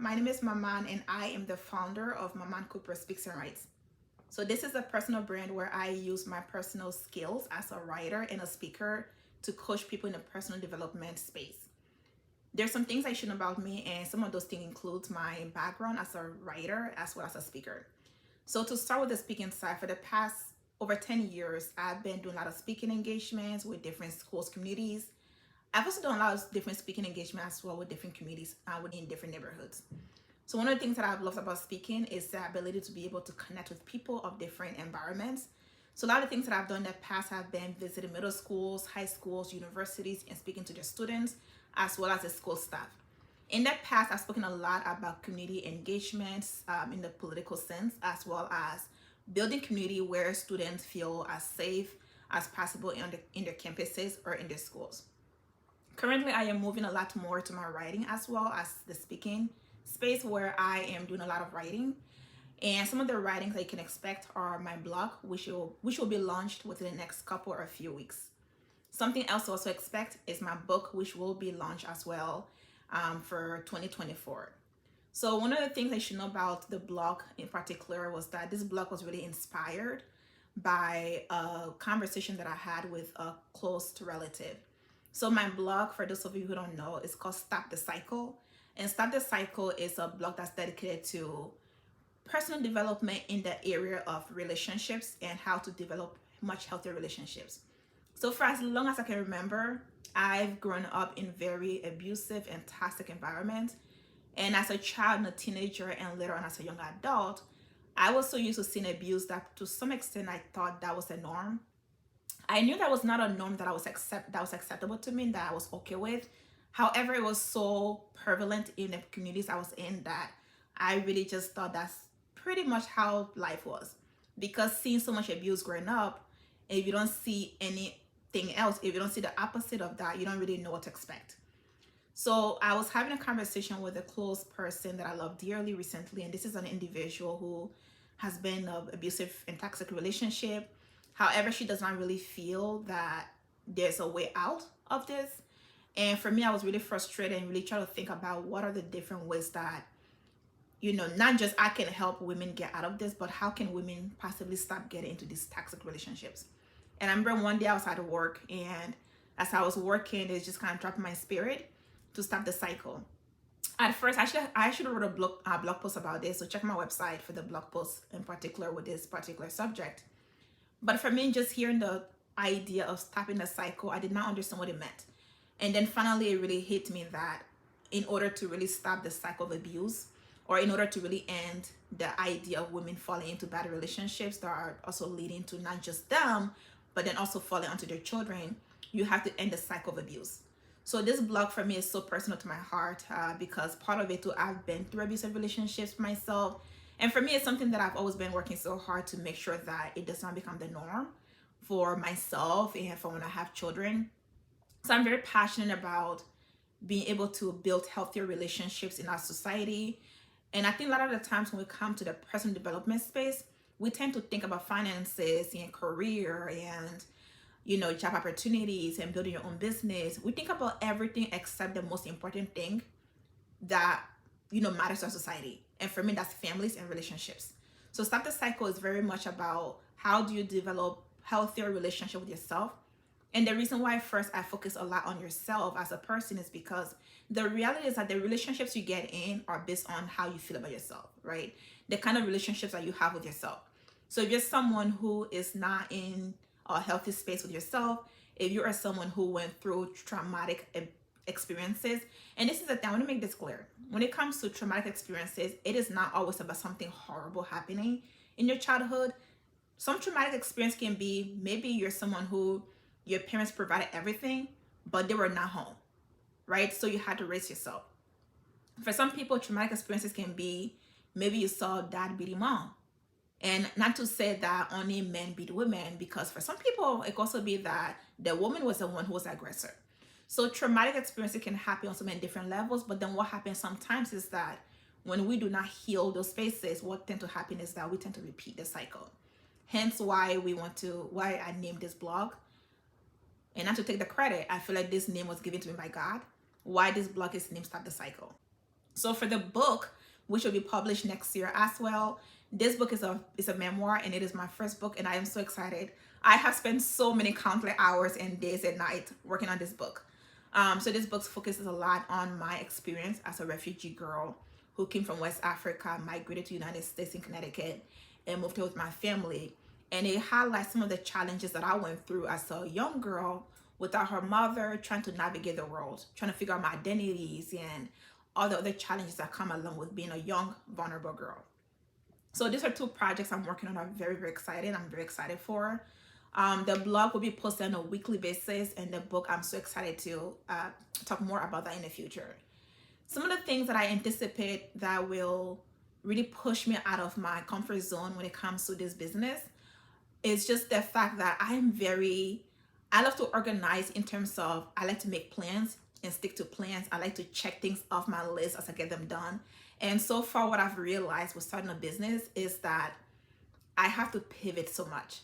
my name is Maman and I am the founder of Maman Cooper Speaks and Writes. So this is a personal brand where I use my personal skills as a writer and a speaker to coach people in the personal development space. There's some things I should know about me, and some of those things include my background as a writer as well as a speaker. So to start with the speaking side, for the past over 10 years, I've been doing a lot of speaking engagements with different schools, communities. I've also done a lot of different speaking engagements as well with different communities within different neighborhoods. So one of the things that I've loved about speaking is the ability to be able to connect with people of different environments. So a lot of things that I've done in the past have been visiting middle schools, high schools, universities, and speaking to their students as well as the school staff. In the past, I've spoken a lot about community engagements in the political sense, as well as building community where students feel as safe as possible in their campuses or in their schools. Currently, I am moving a lot more to my writing as well as the speaking space, where I am doing a lot of writing. And some of the writings that you can expect are my blog, which will be launched within the next couple or a few weeks. Something else to also expect is my book, which will be launched as well for 2024. So one of the things I should know about the blog in particular was that this blog was really inspired by a conversation that I had with a close relative. So my blog, for those of you who don't know, is called Stop the Cycle. And Stop the Cycle is a blog that's dedicated to personal development in the area of relationships and how to develop much healthier relationships. So for as long as I can remember, I've grown up in very abusive and toxic environments. And as a child and a teenager and later on as a young adult, I was so used to seeing abuse that to some extent I thought that was a norm. I knew that was not a norm that was acceptable to me and that I was okay with. However, it was so prevalent in the communities I was in that I really just thought that's pretty much how life was. Because seeing so much abuse growing up, if you don't see anything else, if you don't see the opposite of that, you don't really know what to expect. So I was having a conversation with a close person that I love dearly recently, and this is an individual who has been in an abusive and toxic relationship. However, she does not really feel that there's a way out of this. And for me, I was really frustrated and really trying to think about what are the different ways that, not just I can help women get out of this, but how can women possibly stop getting into these toxic relationships? And I remember one day I was at work, and as I was working, it just kind of dropped my spirit to stop the cycle. At first, I should have wrote a blog post about this, so check my website for the blog post in particular with this particular subject. But for me, just hearing the idea of stopping the cycle, I did not understand what it meant. And then finally, it really hit me that in order to really stop the cycle of abuse, or in order to really end the idea of women falling into bad relationships that are also leading to not just them, but then also falling onto their children, you have to end the cycle of abuse. So this blog for me is so personal to my heart because part of it too, I've been through abusive relationships myself. And for me, it's something that I've always been working so hard to make sure that it does not become the norm for myself and for when I have children. So I'm very passionate about being able to build healthier relationships in our society. And I think a lot of the times when we come to the personal development space, we tend to think about finances and career and job opportunities and building your own business. We think about everything except the most important thing that matters to our society. And for me, that's families and relationships. So Stop the Cycle is very much about how do you develop healthier relationship with yourself. And the reason why first I focus a lot on yourself as a person is because the reality is that the relationships you get in are based on how you feel about yourself, right? The kind of relationships that you have with yourself. So if you're someone who is not in a healthy space with yourself, if you are someone who went through traumatic experiences, and this is the thing, I want to make this clear. When it comes to traumatic experiences, it is not always about something horrible happening in your childhood. Some traumatic experience can be maybe you're someone who your parents provided everything, but they were not home, right? So you had to raise yourself. For some people, traumatic experiences can be maybe you saw dad beating mom. And not to say that only men beat women, because for some people, it could also be that the woman was the one who was the aggressor. So traumatic experiences can happen on so many different levels, but then what happens sometimes is that when we do not heal those spaces, what tends to happen is that we tend to repeat the cycle. Hence why I named this blog. And not to take the credit, I feel like this name was given to me by God. Why this blog is named Stop the Cycle. So for the book, which will be published next year as well. This book is a memoir, and it is my first book, and I am so excited. I have spent so many countless hours and days and nights working on this book. So this book focuses a lot on my experience as a refugee girl who came from West Africa, migrated to the United States in Connecticut, and moved here with my family. And it highlights some of the challenges that I went through as a young girl without her mother, trying to navigate the world, trying to figure out my identities and all the other challenges that come along with being a young, vulnerable girl. So these are two projects I'm working on. I'm very, very excited. I'm very excited for. The blog will be posted on a weekly basis, and the book, I'm so excited to talk more about that in the future. Some of the things that I anticipate that will really push me out of my comfort zone when it comes to this business is just the fact that I love to organize in terms of, I like to make plans and stick to plans. I like to check things off my list as I get them done. And so far, what I've realized with starting a business is that I have to pivot so much.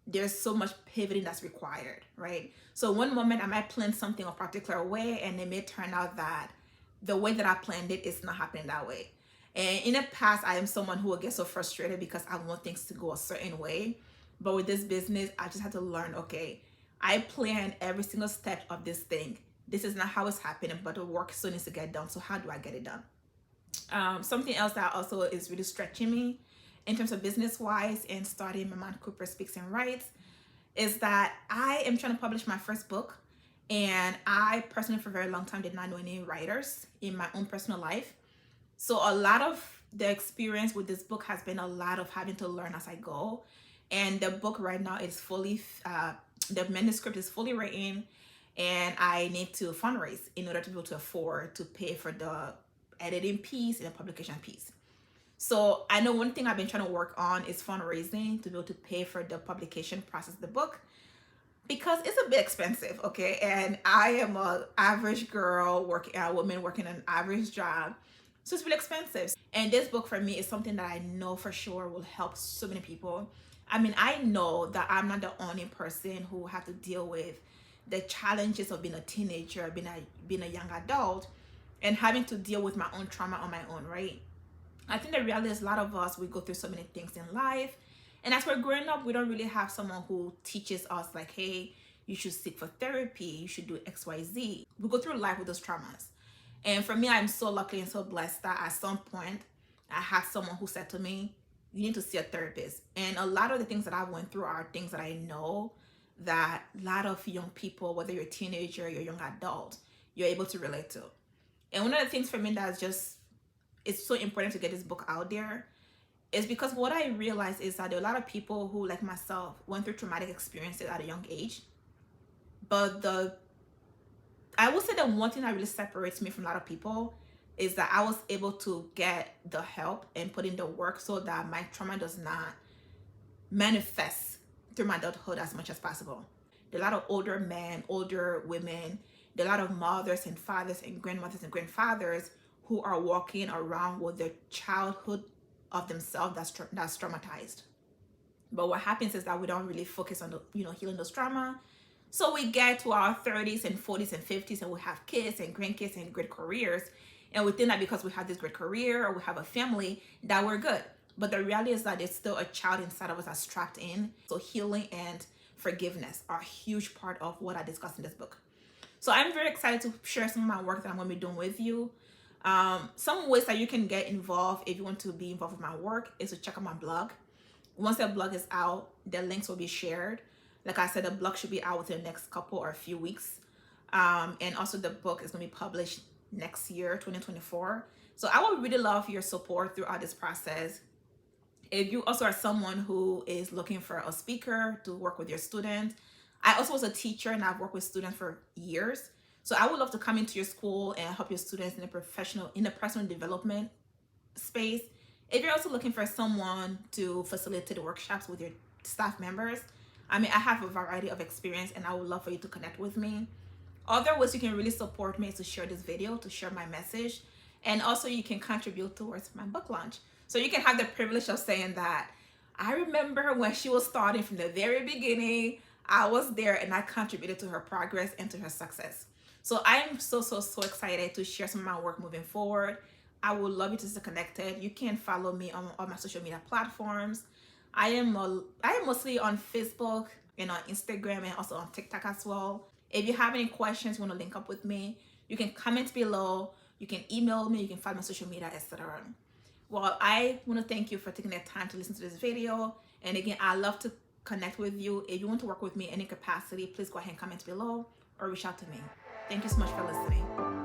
There's so much pivoting that's required, right? So one moment I might plan something a particular way, and it may turn out that the way that I planned it is not happening that way. And in the past, I am someone who will get so frustrated because I want things to go a certain way. But with this business, I just had to learn, okay, I plan every single step of this thing. This is not how it's happening, but the work still needs to get done. So how do I get it done? Something else that also is really stretching me in terms of business wise and starting Maman Cooper Speaks and Writes is that I am trying to publish my first book. And I personally, for a very long time, did not know any writers in my own personal life. So a lot of the experience with this book has been a lot of having to learn as I go. And the book right now is the manuscript is fully written, and I need to fundraise in order to be able to afford to pay for the editing piece and the publication piece. So I know one thing I've been trying to work on is fundraising to be able to pay for the publication process of the book, because it's a bit expensive, okay? And I am a average girl, woman working an average job. So it's really expensive. And this book for me is something that I know for sure will help so many people. I mean, I know that I'm not the only person who have to deal with the challenges of being a teenager, being a young adult, and having to deal with my own trauma on my own, right? I think the reality is a lot of us, we go through so many things in life. And as we're growing up, we don't really have someone who teaches us like, hey, you should seek for therapy, you should do X, Y, Z. We go through life with those traumas. And for me, I'm so lucky and so blessed that at some point, I had someone who said to me, you need to see a therapist. And a lot of the things that I went through are things that I know that a lot of young people, whether you're a teenager or you're a young adult, you're able to relate to. And one of the things for me that's just, it's so important to get this book out there is because what I realized is that there are a lot of people who, like myself, went through traumatic experiences at a young age. But I would say that one thing that really separates me from a lot of people is that I was able to get the help and put in the work so that my trauma does not manifest through my adulthood as much as possible. There are a lot of older men, older women, there are a lot of mothers and fathers and grandmothers and grandfathers who are walking around with their childhood of themselves that's traumatized. But what happens is that we don't really focus on healing those trauma. So we get to our 30s and 40s and 50s, and we have kids and grandkids and great careers, and we think that because we have this great career or we have a family that we're good. But the reality is that there's still a child inside of us that's trapped in. So healing and forgiveness are a huge part of what I discuss in this book. So I'm very excited to share some of my work that I'm going to be doing with you. Some ways that you can get involved if you want to be involved with my work is to check out my blog. Once the blog is out, the links will be shared. Like I said, the blog should be out within the next couple or a few weeks. And also the book is going to be published next year, 2024. So I would really love your support throughout this process. If you also are someone who is looking for a speaker to work with your students, I also was a teacher and I've worked with students for years. So I would love to come into your school and help your students in the personal development space. If you're also looking for someone to facilitate the workshops with your staff members, I mean, I have a variety of experience and I would love for you to connect with me. Other ways you can really support me is to share this video, to share my message, and also you can contribute towards my book launch. So you can have the privilege of saying that, I remember when she was starting from the very beginning, I was there and I contributed to her progress and to her success. So I'm so excited to share some of my work moving forward. I would love you to stay connected. You can follow me on all my social media platforms. I am mostly on Facebook and on Instagram and also on TikTok as well. If you have any questions, you want to link up with me, you can comment below, you can email me, you can follow my social media, etc. Well, I want to thank you for taking the time to listen to this video. And again, I love to connect with you. If you want to work with me in any capacity, please go ahead and comment below or reach out to me. Thank you so much for listening.